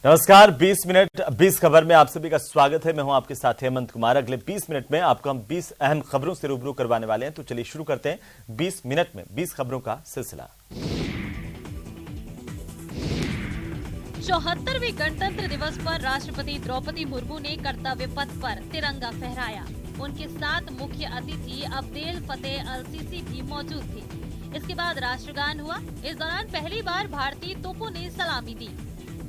नमस्कार। 20 मिनट 20 खबर में आप सभी का स्वागत है। मैं हूं आपके साथ हेमंत कुमार। अगले 20 मिनट में आपको हम 20 अहम खबरों से रूबरू करवाने वाले हैं। तो चलिए शुरू करते हैं 20 मिनट में 20 खबरों का सिलसिला। 74वें गणतंत्र दिवस पर राष्ट्रपति द्रौपदी मुर्मू ने कर्तव्य पथ पर तिरंगा फहराया। उनके साथ मुख्य अतिथि अब्देल फतेह अल सीसी भी मौजूद थे। इसके बाद राष्ट्रगान हुआ। इस दौरान पहली बार भारतीय तोपों ने सलामी दी।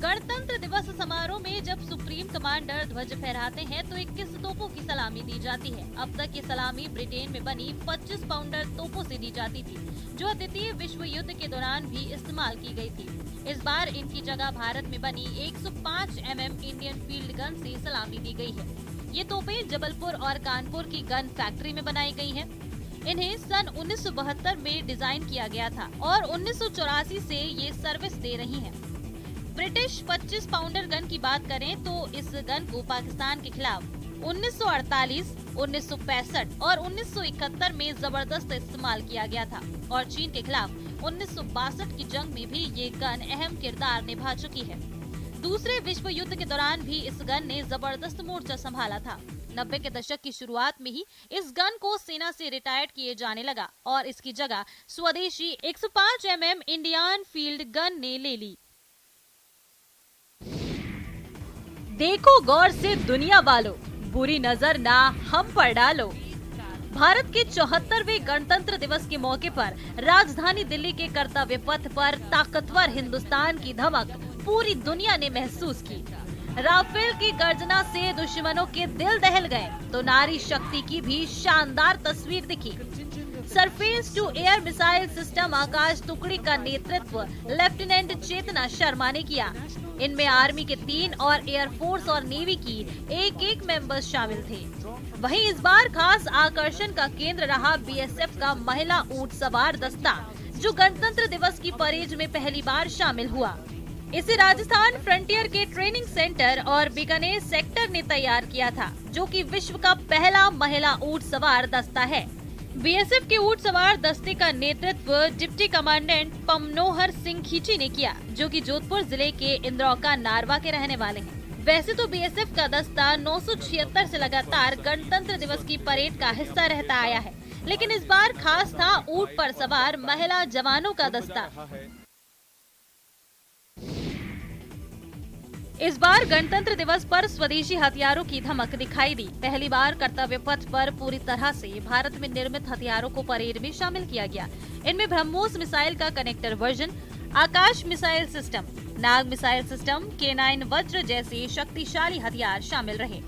गणतंत्र दिवस समारोह में जब सुप्रीम कमांडर ध्वज फहराते हैं तो 21 तोपों की सलामी दी जाती है। अब तक ये सलामी ब्रिटेन में बनी 25 पाउंडर तोपों से दी जाती थी, जो द्वितीय विश्व युद्ध के दौरान भी इस्तेमाल की गई थी। इस बार इनकी जगह भारत में बनी 105 mm इंडियन फील्ड गन से सलामी दी गई है। ये तोपें जबलपुर और कानपुर की गन फैक्ट्री में बनाई गई हैं। इन्हें सन 1972 में डिजाइन किया गया था और 1984 से ये सर्विस दे रही हैं। ब्रिटिश 25 पाउंडर गन की बात करें तो इस गन को पाकिस्तान के खिलाफ 1948, 1965 और 1971 में जबरदस्त इस्तेमाल किया गया था और चीन के खिलाफ 1962 की जंग में भी ये गन अहम किरदार निभा चुकी है। दूसरे विश्व युद्ध के दौरान भी इस गन ने जबरदस्त मोर्चा संभाला था। 90 के दशक की शुरुआत में ही इस गन को सेना से रिटायर्ड किए जाने लगा और इसकी जगह स्वदेशी 105 mm इंडियन फील्ड गन ने ले ली। देखो गौर से दुनिया वालों, बुरी नजर ना हम पर डालो। भारत के 74वें गणतंत्र दिवस के मौके पर राजधानी दिल्ली के कर्तव्य पथ पर ताकतवर हिंदुस्तान की धमक पूरी दुनिया ने महसूस की। राफेल की गर्जना से दुश्मनों के दिल दहल गए तो नारी शक्ति की भी शानदार तस्वीर दिखी। Surface to air missile system Akash टुकड़ी का नेतृत्व लेफ्टिनेंट चेतना शर्मा ने किया। इनमें आर्मी के 3 और एयरफोर्स और नेवी की एक मेंबर्स शामिल थे। वहीं इस बार खास आकर्षण का केंद्र रहा बीएसएफ का महिला ऊंट सवार दस्ता, जो गणतंत्र दिवस की परेड में पहली बार शामिल हुआ। इसे राजस्थान फ्रंटियर के ट्रेनिंग सेंटर और बीकानेर सेक्टर ने तैयार किया था, जो कि विश्व का पहला महिला ऊंट सवार दस्ता है। बीएसएफ के ऊंट सवार दस्ते का नेतृत्व डिप्टी कमांडेंट पमनोहर सिंह खींची ने किया, जो कि जोधपुर जिले के इंद्रौका नारवा के रहने वाले हैं। वैसे तो बीएसएफ का दस्ता 976 से लगातार गणतंत्र दिवस की परेड का हिस्सा रहता आया है, लेकिन इस बार खास था ऊंट पर सवार महिला जवानों का दस्ता। इस बार गणतंत्र दिवस पर स्वदेशी हथियारों की धमक दिखाई दी। पहली बार कर्तव्य पथ पर पूरी तरह से भारत में निर्मित हथियारों को परेड में शामिल किया गया। इनमें ब्रह्मोस मिसाइल का कनेक्टर वर्जन, आकाश मिसाइल सिस्टम, नाग मिसाइल सिस्टम, K9 वज्र जैसे शक्तिशाली हथियार शामिल रहे।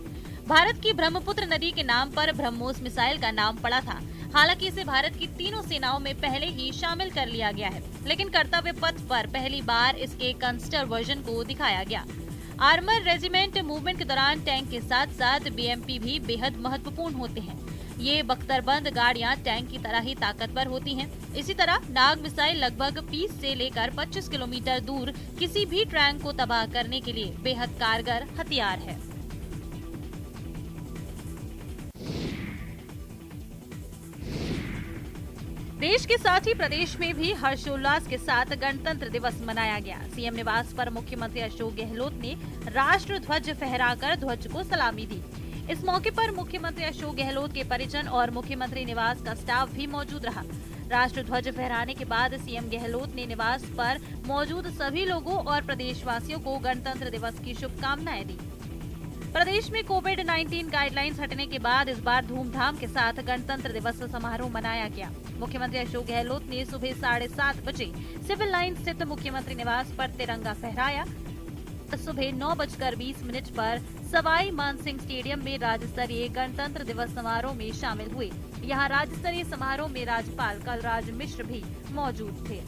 भारत की ब्रह्मपुत्र नदी के नाम पर ब्रह्मोस मिसाइल का नाम पड़ा था। हालांकि इसे भारत की तीनों सेनाओं में पहले ही शामिल कर लिया गया है, लेकिन कर्तव्य पथ पर पहली बार इसके कंस्टर वर्जन को दिखाया गया। आर्मर रेजिमेंट मूवमेंट के दौरान टैंक के साथ साथ बीएमपी भी बेहद महत्वपूर्ण होते हैं। ये बख्तरबंद गाड़ियां टैंक की तरह ही ताकतवर होती हैं। इसी तरह नाग मिसाइल लगभग 20 से लेकर 25 किलोमीटर दूर किसी भी टैंक को तबाह करने के लिए बेहद कारगर हथियार है। देश के साथ ही प्रदेश में भी हर्षोल्लास के साथ गणतंत्र दिवस मनाया गया। सीएम निवास पर मुख्यमंत्री अशोक गहलोत ने राष्ट्र ध्वज फहराकर ध्वज को सलामी दी। इस मौके पर मुख्यमंत्री अशोक गहलोत के परिजन और मुख्यमंत्री निवास का स्टाफ भी मौजूद रहा। राष्ट्र ध्वज फहराने के बाद सीएम गहलोत ने निवास पर मौजूद सभी लोगों और प्रदेशवासियों को गणतंत्र दिवस की शुभकामनाएं दी। प्रदेश में कोविड-19 गाइडलाइंस हटने के बाद इस बार धूमधाम के साथ गणतंत्र दिवस समारोह मनाया गया। मुख्यमंत्री अशोक गहलोत ने सुबह 7:30 बजे सिविल लाइन स्थित मुख्यमंत्री निवास पर तिरंगा फहराया। सुबह 9:20 पर सवाई मानसिंह स्टेडियम में राज्य स्तरीय गणतंत्र दिवस समारोह में शामिल हुए। यहाँ राज्य स्तरीय समारोह में राज्यपाल कलराज मिश्र भी मौजूद थे।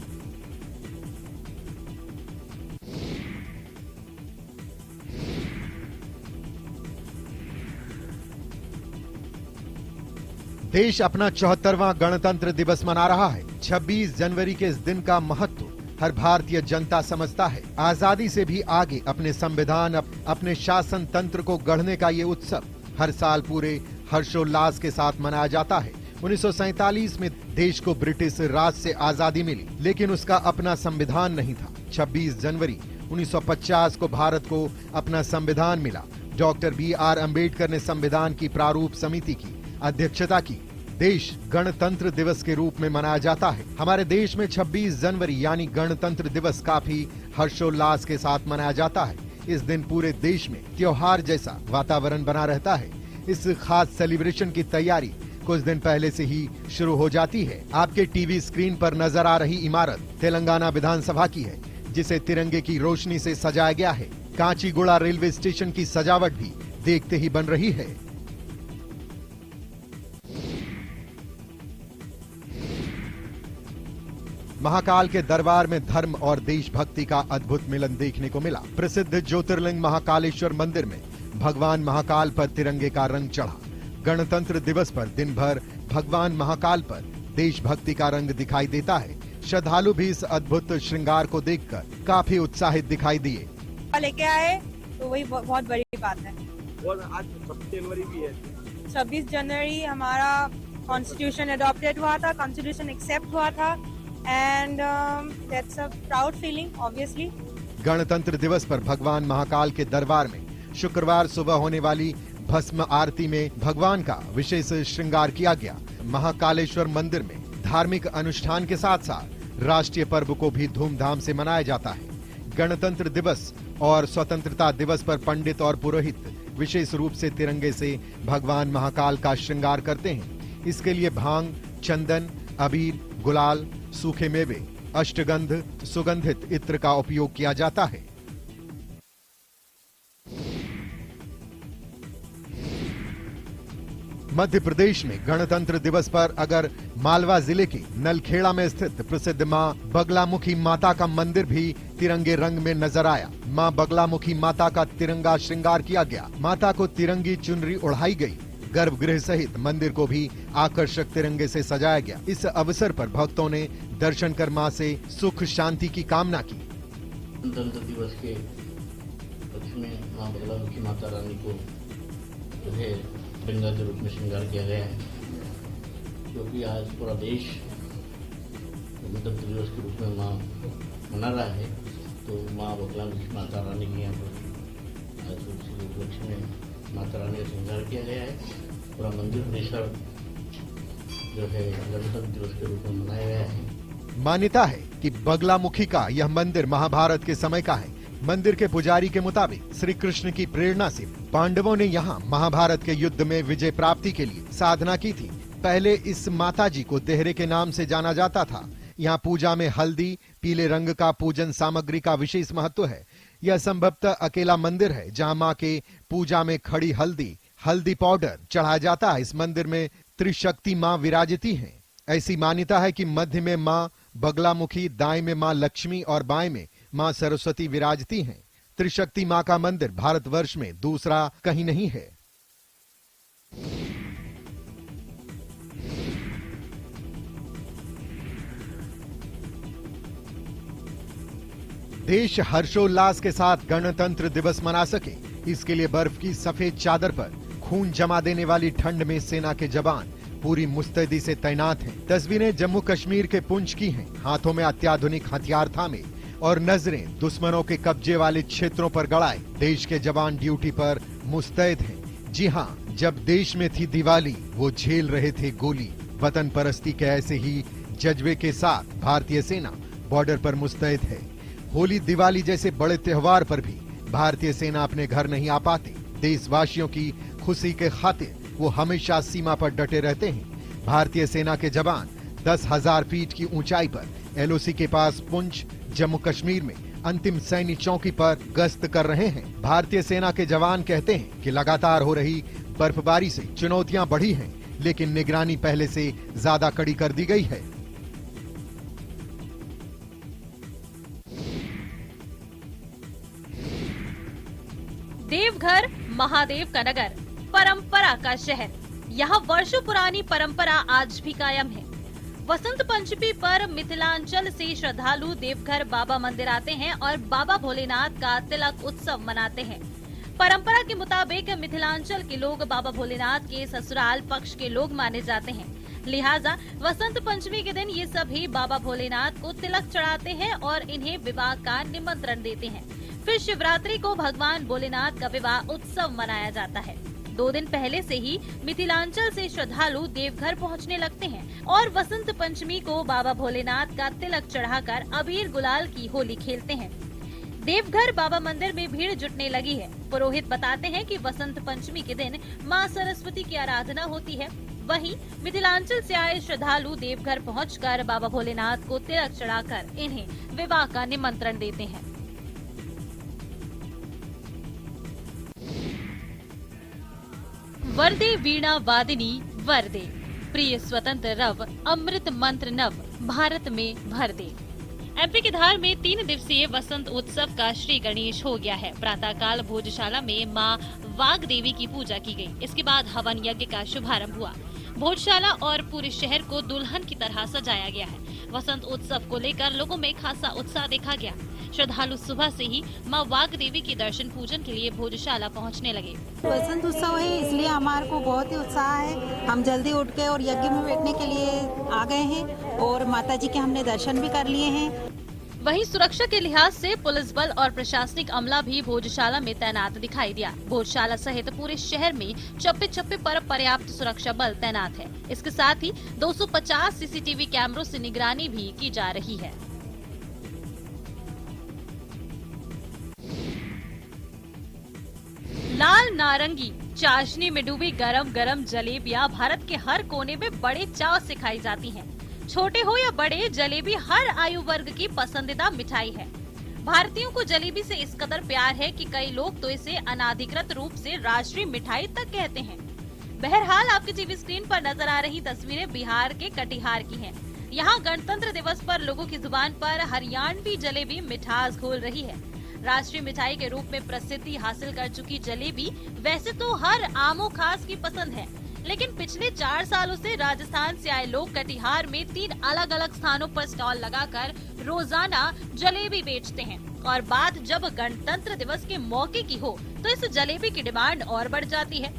देश अपना 74वां गणतंत्र दिवस मना रहा है। 26 जनवरी के इस दिन का महत्व हर भारतीय जनता समझता है। आजादी से भी आगे अपने संविधान, अपने शासन तंत्र को गढ़ने का ये उत्सव हर साल पूरे हर्षोल्लास के साथ मनाया जाता है। 1947 में देश को ब्रिटिश राज से आजादी मिली, लेकिन उसका अपना संविधान नहीं था। 26 जनवरी 1950 को भारत को अपना संविधान मिला। Doctor B.R. अम्बेडकर ने संविधान की प्रारूप समिति की अध्यक्षता की। देश गणतंत्र दिवस के रूप में मनाया जाता है। हमारे देश में 26 जनवरी यानी गणतंत्र दिवस काफी हर्षोल्लास के साथ मनाया जाता है। इस दिन पूरे देश में त्योहार जैसा वातावरण बना रहता है। इस खास सेलिब्रेशन की तैयारी कुछ दिन पहले से ही शुरू हो जाती है। आपके टीवी स्क्रीन पर नजर आ रही इमारत तेलंगाना विधानसभा की है, जिसे तिरंगे की रोशनी से सजाया गया है। कांचीगुड़ा रेलवे स्टेशन की सजावट भी देखते ही बन रही है। महाकाल के दरबार में धर्म और देशभक्ति का अद्भुत मिलन देखने को मिला। प्रसिद्ध ज्योतिर्लिंग महाकालेश्वर मंदिर में भगवान महाकाल पर तिरंगे का रंग चढ़ा। गणतंत्र दिवस पर दिन भर भगवान महाकाल पर देशभक्ति का रंग दिखाई देता है। श्रद्धालु भी इस अद्भुत श्रृंगार को देखकर काफी उत्साहित दिखाई दिए। लेके आए तो वही बहुत बड़ी बात है। और आज 26 जनवरी भी है। 26 जनवरी हमारा कॉन्स्टिट्यूशन अडॉप्टेड हुआ था, कॉन्स्टिट्यूशन एक्सेप्ट हुआ था and that's a proud feeling obviously. गणतंत्र दिवस पर भगवान महाकाल के दरबार में शुक्रवार सुबह होने वाली भस्म आरती में भगवान का विशेष श्रृंगार किया गया। महाकालेश्वर मंदिर में धार्मिक अनुष्ठान के साथ साथ राष्ट्रीय पर्व को भी धूमधाम से मनाया जाता है। गणतंत्र दिवस और स्वतंत्रता दिवस पर पंडित और पुरोहित विशेष रूप से तिरंगे से भगवान महाकाल का श्रृंगार करते हैं। इसके लिए भांग, चंदन, अबीर, गुलाल, सूखे मेवे, अष्टगंध, सुगंधित इत्र का उपयोग किया जाता है। मध्य प्रदेश में गणतंत्र दिवस पर अगर मालवा जिले के नलखेड़ा में स्थित प्रसिद्ध मां बगलामुखी माता का मंदिर भी तिरंगे रंग में नजर आया। मां बगलामुखी माता का तिरंगा श्रृंगार किया गया। माता को तिरंगी चुनरी ओढ़ाई गई। गर्भगृह सहित मंदिर को भी आकर्षक तिरंगे से सजाया गया। इस अवसर पर भक्तों ने दर्शन कर मां से सुख शांति की कामना की। गणतंत्र दिवस के पक्ष में मां बगलामुखी माता रानी को जो है तिरंगा के रूप में श्रृंगार किया गया है, क्योंकि आज पूरा देश गणतंत्र दिवस के रूप में मां मना रहा है। तो मां बगलामुखी माता रानी के यहाँ पर आज उसी उपलक्ष्य में माता रानी का श्रृंगार किया गया है। पूरा मंदिर परिसर जो है गणतंत्र दिवस के रूप में मनाया गया है। मान्यता है कि बगलामुखी का यह मंदिर महाभारत के समय का है। मंदिर के पुजारी के मुताबिक श्री कृष्ण की प्रेरणा से पांडवों ने यहाँ महाभारत के युद्ध में विजय प्राप्ति के लिए साधना की थी। पहले इस माताजी को देहरे के नाम से जाना जाता था। यहाँ पूजा में हल्दी, पीले रंग का पूजन सामग्री का विशेष महत्व है। यह संभवतः अकेला मंदिर है जहाँ माँ के पूजा में खड़ी हल्दी पाउडर चढ़ाया जाता है। इस मंदिर में त्रिशक्ति माँ विराजती हैं। ऐसी मान्यता है कि मध्य में माँ बगलामुखी, दाएं में माँ लक्ष्मी और बाएं में माँ सरस्वती विराजती हैं। त्रिशक्ति माँ का मंदिर भारतवर्ष में दूसरा कहीं नहीं है। देश हर्षोल्लास के साथ गणतंत्र दिवस मना सके, इसके लिए बर्फ की सफेद चादर पर खून जमा देने वाली ठंड में सेना के जवान पूरी मुस्तैदी से तैनात हैं। तस्वीरें जम्मू कश्मीर के पुंछ की हैं। हाथों में अत्याधुनिक हथियार थामे और नजरें दुश्मनों के कब्जे वाले क्षेत्रों पर गड़ाए देश के जवान ड्यूटी पर मुस्तैद हैं। जी हां, जब देश में थी दिवाली वो झेल रहे थे गोली। वतन परस्ती के ऐसे ही जज्बे के साथ भारतीय सेना बॉर्डर पर मुस्तैद है। होली, दिवाली जैसे बड़े त्योहार पर भी भारतीय सेना अपने घर नहीं आ पाती। देशवासियों की खुशी के खातिर वो हमेशा सीमा पर डटे रहते हैं। भारतीय सेना के जवान 10,000 फीट की ऊंचाई पर एलओसी के पास पुंछ, जम्मू कश्मीर में अंतिम सैन्य चौकी पर गश्त कर रहे हैं। भारतीय सेना के जवान कहते हैं कि लगातार हो रही बर्फबारी से चुनौतियां बढ़ी हैं, लेकिन निगरानी पहले से ज्यादा कड़ी कर दी गई है। देवघर महादेव का नगर, परंपरा का शहर। यहाँ वर्षों पुरानी परंपरा आज भी कायम है। वसंत पंचमी पर मिथिलांचल से श्रद्धालु देवघर बाबा मंदिर आते हैं और बाबा भोलेनाथ का तिलक उत्सव मनाते हैं। परंपरा के मुताबिक मिथिलांचल के लोग बाबा भोलेनाथ के ससुराल पक्ष के लोग माने जाते हैं। लिहाजा वसंत पंचमी के दिन ये सभी बाबा भोलेनाथ को तिलक चढ़ाते हैं और इन्हें विवाह का निमंत्रण देते हैं। फिर शिवरात्रि को भगवान भोलेनाथ का विवाह उत्सव मनाया जाता है। 2 दिन पहले से ही मिथिलांचल से श्रद्धालु देवघर पहुंचने लगते हैं और वसंत पंचमी को बाबा भोलेनाथ का तिलक चढ़ाकर अबीर गुलाल की होली खेलते हैं। देवघर बाबा मंदिर में भीड़ जुटने लगी है। पुरोहित बताते हैं कि वसंत पंचमी के दिन मां सरस्वती की आराधना होती है। वहीं मिथिलांचल से आए श्रद्धालु देवघर पहुंचकर बाबा भोलेनाथ को तिलक चढ़ाकर इन्हें विवाह का निमंत्रण देते हैं। वरदे वीणा वादिनी वरदे, प्रिय स्वतंत्र रव, अमृत मंत्र नव, भारत में भर दे। एमपी के धार में 3 दिवसीय वसंत उत्सव का श्री गणेश हो गया है। प्रातःकाल भोजशाला में मां वाग देवी की पूजा की गई। इसके बाद हवन यज्ञ का शुभारंभ हुआ। भोजशाला और पूरे शहर को दुल्हन की तरह सजाया गया है। वसंत उत्सव को लेकर लोगों में खासा उत्साह देखा गया। श्रद्धालु सुबह से ही मां वाग देवी के दर्शन पूजन के लिए भोजशाला पहुंचने लगे। वसंत उत्सव है, इसलिए हमारे को बहुत ही उत्साह है। हम जल्दी उठ के और यज्ञ में बैठने के लिए आ गए हैं और माता जी के हमने दर्शन भी कर लिए हैं। वहीं सुरक्षा के लिहाज से पुलिस बल और प्रशासनिक अमला भी भोजशाला में तैनात दिखाई दिया। भोजशाला सहित पूरे शहर में चप्पे चप्पे पर पर्याप्त सुरक्षा बल तैनात है। इसके साथ ही 250 सीसीटीवी कैमरों से निगरानी भी की जा रही है। लाल नारंगी चाशनी में डूबी गरम गरम जलेबियां भारत के हर कोने में बड़े चाव से खाई जाती हैं। छोटे हो या बड़े, जलेबी हर आयु वर्ग की पसंदीदा मिठाई है। भारतीयों को जलेबी से इस कदर प्यार है कि कई लोग तो इसे अनाधिकृत रूप से राष्ट्रीय मिठाई तक कहते हैं। बहरहाल आपकी टीवी स्क्रीन पर नजर आ रही तस्वीरें बिहार के कटिहार की हैं। यहाँ गणतंत्र दिवस पर लोगों की जुबान पर हरियाणवी जलेबी मिठास घोल रही है। राष्ट्रीय मिठाई के रूप में प्रसिद्धि हासिल कर चुकी जलेबी वैसे तो हर आमो खास की पसंद है, लेकिन पिछले 4 सालों से राजस्थान से आए लोग कटिहार में 3 अलग अलग स्थानों पर स्टॉल लगाकर रोजाना जलेबी बेचते हैं। और बात जब गणतंत्र दिवस के मौके की हो तो इस जलेबी की डिमांड और बढ़ जाती है।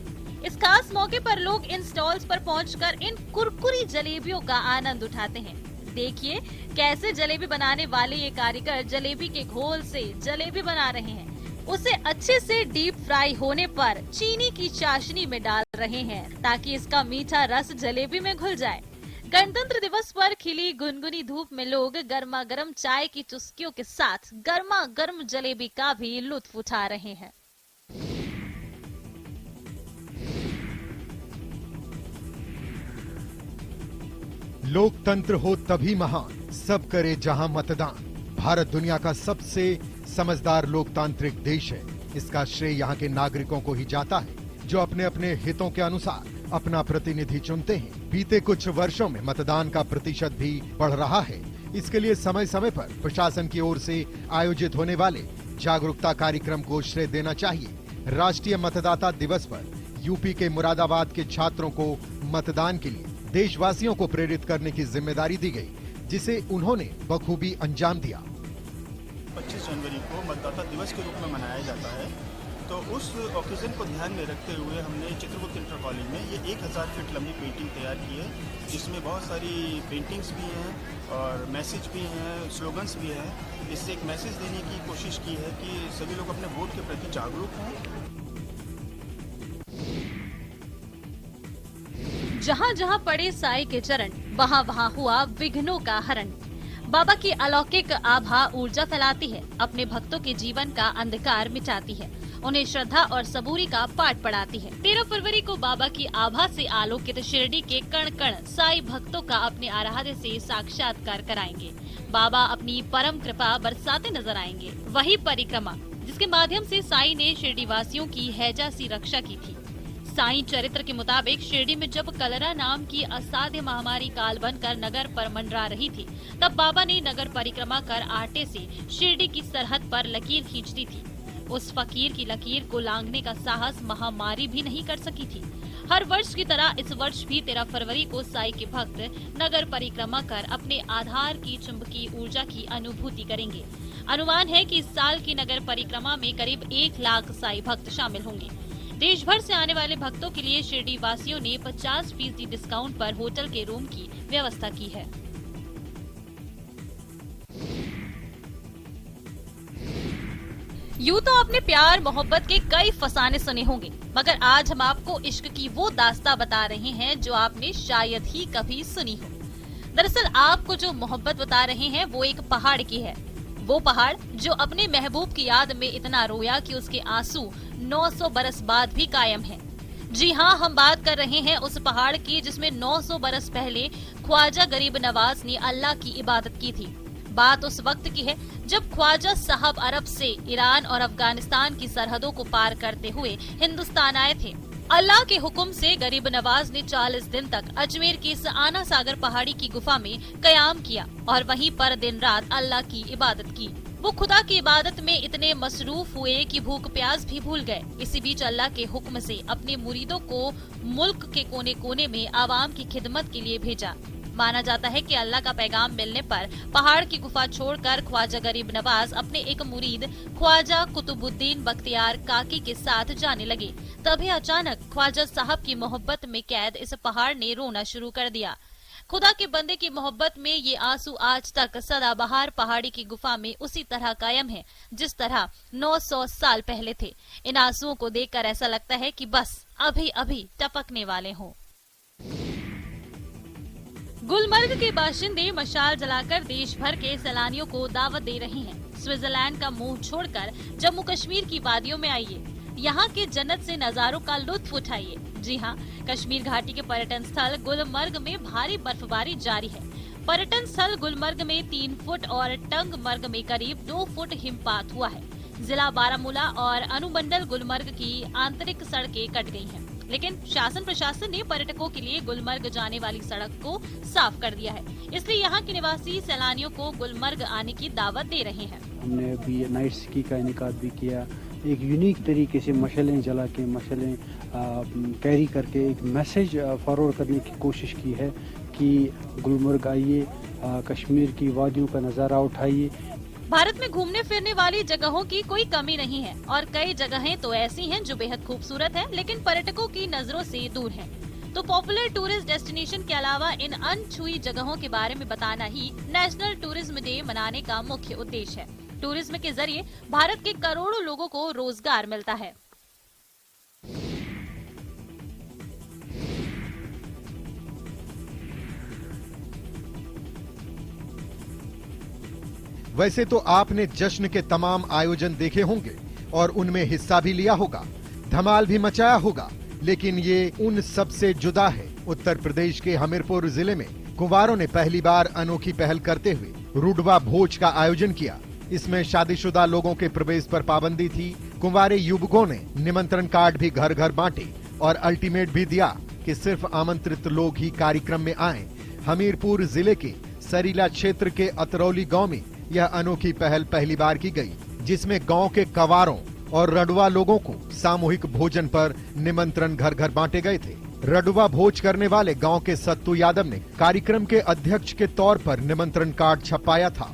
इस खास मौके पर लोग इन स्टॉल्स पर पहुंचकर इन कुरकुरी जलेबियों का आनंद उठाते हैं। देखिए कैसे जलेबी बनाने वाले ये कारीगर जलेबी के घोल से जलेबी बना रहे हैं। उसे अच्छे से डीप फ्राई होने पर चीनी की चाशनी में डाल रहे हैं ताकि इसका मीठा रस जलेबी में घुल जाए। गणतंत्र दिवस पर खिली गुनगुनी धूप में लोग गर्मा गर्म चाय की चुस्कियों के साथ गर्मा गर्म जलेबी का भी लुत्फ उठा रहे हैं। लोकतंत्र हो तभी महान, सब करे जहां मतदान। भारत दुनिया का सबसे समझदार लोकतांत्रिक देश है। इसका श्रेय यहाँ के नागरिकों को ही जाता है, जो अपने अपने हितों के अनुसार अपना प्रतिनिधि चुनते हैं। बीते कुछ वर्षों में मतदान का प्रतिशत भी बढ़ रहा है। इसके लिए समय समय पर प्रशासन की ओर से आयोजित होने वाले जागरूकता कार्यक्रम को श्रेय देना चाहिए। राष्ट्रीय मतदाता दिवस पर यूपी के मुरादाबाद के छात्रों को मतदान के लिए देशवासियों को प्रेरित करने की जिम्मेदारी दी गई, जिसे उन्होंने बखूबी अंजाम दिया। 25 जनवरी को मतदाता दिवस के रूप में मनाया जाता है, तो उस ओकेजन को ध्यान में रखते हुए हमने चित्रगुप्त इंटर कॉलेज में ये 1000 फीट लंबी पेंटिंग तैयार की है, जिसमें बहुत सारी पेंटिंग्स भी हैं और मैसेज भी हैं, स्लोगन्स भी हैं। इससे एक मैसेज देने की कोशिश की है कि सभी लोग अपने वोट के प्रति जागरूक हों। जहाँ जहाँ पड़े साई के चरण, वहाँ वहाँ हुआ विघ्नों का हरण। बाबा की अलौकिक आभा ऊर्जा फैलाती है, अपने भक्तों के जीवन का अंधकार मिटाती है, उन्हें श्रद्धा और सबूरी का पाठ पढ़ाती है। 13 फरवरी को बाबा की आभा से आलोकित शिरडी के कण कण साई भक्तों का अपने आराध्य से साक्षात्कार कराएंगे। बाबा अपनी परम कृपा बरसाते नजर आएंगे। वही परिक्रमा जिसके माध्यम से साई ने शिरडी वासियों की हैजा सी रक्षा की थी। साई चरित्र के मुताबिक शिरडी में जब कलरा नाम की असाध्य महामारी काल बनकर नगर पर मंडरा रही थी, तब बाबा ने नगर परिक्रमा कर आटे से शिरडी की सरहद पर लकीर खींच दी थी। उस फकीर की लकीर को लांघने का साहस महामारी भी नहीं कर सकी थी। हर वर्ष की तरह इस वर्ष भी 13 फरवरी को साई के भक्त नगर परिक्रमा कर अपने आधार की चुंबकीय ऊर्जा की अनुभूति करेंगे। अनुमान है कि इस साल की नगर परिक्रमा में करीब 1 लाख साई भक्त शामिल होंगे। देश भर से आने वाले भक्तों के लिए शिरडी वासियों ने 50% डिस्काउंट पर होटल के रूम की व्यवस्था की है। यूं तो आपने प्यार मोहब्बत के कई फसाने सुने होंगे, मगर आज हम आपको इश्क की वो दास्तां बता रहे हैं जो आपने शायद ही कभी सुनी हो। दरअसल आपको जो मोहब्बत बता रहे हैं वो एक पहाड़ की है। वो पहाड़ जो अपने महबूब की याद में इतना रोया कि उसके आंसू 900 बरस बाद भी कायम है। जी हाँ, हम बात कर रहे हैं उस पहाड़ की जिसमें 900 बरस पहले ख्वाजा गरीब नवाज ने अल्लाह की इबादत की थी। बात उस वक्त की है जब ख्वाजा साहब अरब से ईरान और अफगानिस्तान की सरहदों को पार करते हुए हिंदुस्तान आए थे। अल्लाह के हुक्म से गरीब नवाज ने 40 दिन तक अजमेर की इस आना सागर पहाड़ी की गुफा में कयाम किया और वहीं पर दिन रात अल्लाह की इबादत की। वो खुदा की इबादत में इतने मसरूफ हुए कि भूख प्यास भी भूल गए। इसी बीच अल्लाह के हुक्म से अपने मुरीदों को मुल्क के कोने कोने में आवाम की खिदमत के लिए भेजा। माना जाता है कि अल्लाह का पैगाम मिलने पर पहाड़ की गुफा छोड़कर ख्वाजा गरीब नवाज अपने एक मुरीद ख्वाजा कुतुबुद्दीन बख्तियार काकी के साथ जाने लगे। तभी अचानक ख्वाजा साहब की मोहब्बत में कैद इस पहाड़ ने रोना शुरू कर दिया। खुदा के बंदे की मोहब्बत में ये आंसू आज तक सदाबहार पहाड़ी की गुफा में उसी तरह कायम है जिस तरह 900 साल पहले थे। इन आंसुओं को देखकर ऐसा लगता है कि बस अभी अभी टपकने वाले हों। गुलमर्ग के बाशिंदे मशाल जलाकर देश भर के सैलानियों को दावत दे रहे हैं। स्विट्जरलैंड का मुंह छोड़कर जम्मू कश्मीर की वादियों में आइए, यहाँ के जन्नत से नजारों का लुत्फ उठाइए। जी हाँ, कश्मीर घाटी के पर्यटन स्थल गुलमर्ग में भारी बर्फबारी जारी है। पर्यटन स्थल गुलमर्ग में 3 फुट और टंगमर्ग में करीब 2 फुट हिमपात हुआ है। जिला बारामूला और अनुमंडल गुलमर्ग की आंतरिक सड़कें कट गई हैं। लेकिन शासन प्रशासन ने पर्यटकों के लिए गुलमर्ग जाने वाली सड़क को साफ कर दिया है। इसलिए यहाँ के निवासी सैलानियों को गुलमर्ग आने की दावत दे रहे हैं। हमने अभी नाइट स्की का इनेकाद भी किया। एक यूनिक तरीके से मशलें जला के मशलें कैरी करके एक मैसेज फॉरवर्ड करने की कोशिश की है कि गुलमर्ग आइए, कश्मीर की वादियों का नज़ारा उठाइए। भारत में घूमने फिरने वाली जगहों की कोई कमी नहीं है और कई जगहें तो ऐसी हैं जो बेहद खूबसूरत हैं, लेकिन पर्यटकों की नजरों से दूर हैं। तो पॉपुलर टूरिस्ट डेस्टिनेशन के अलावा इन अनछुई जगहों के बारे में बताना ही नेशनल टूरिज्म डे मनाने का मुख्य उद्देश्य है। टूरिज्म के जरिए भारत के करोड़ों लोगों को रोजगार मिलता है। वैसे तो आपने जश्न के तमाम आयोजन देखे होंगे और उनमें हिस्सा भी लिया होगा, धमाल भी मचाया होगा, लेकिन ये उन सबसे जुदा है। उत्तर प्रदेश के हमीरपुर जिले में कुंवारों ने पहली बार अनोखी पहल करते हुए रुडवा भोज का आयोजन किया। इसमें शादीशुदा लोगों के प्रवेश पर पाबंदी थी। कुंवारे युवकों ने निमंत्रण कार्ड भी घर घर बांटे और अल्टीमेट भी दिया कि सिर्फ आमंत्रित लोग ही कार्यक्रम में आए। हमीरपुर जिले के सरीला क्षेत्र के अतरौली गांव में यह अनोखी पहल पहली बार की गई, जिसमें गांव के कवारों और रडुआ लोगों को सामूहिक भोजन पर निमंत्रण घर घर बांटे गए थे। रडुआ भोज करने वाले गांव के सत्तू यादव ने कार्यक्रम के अध्यक्ष के तौर पर निमंत्रण कार्ड छपाया था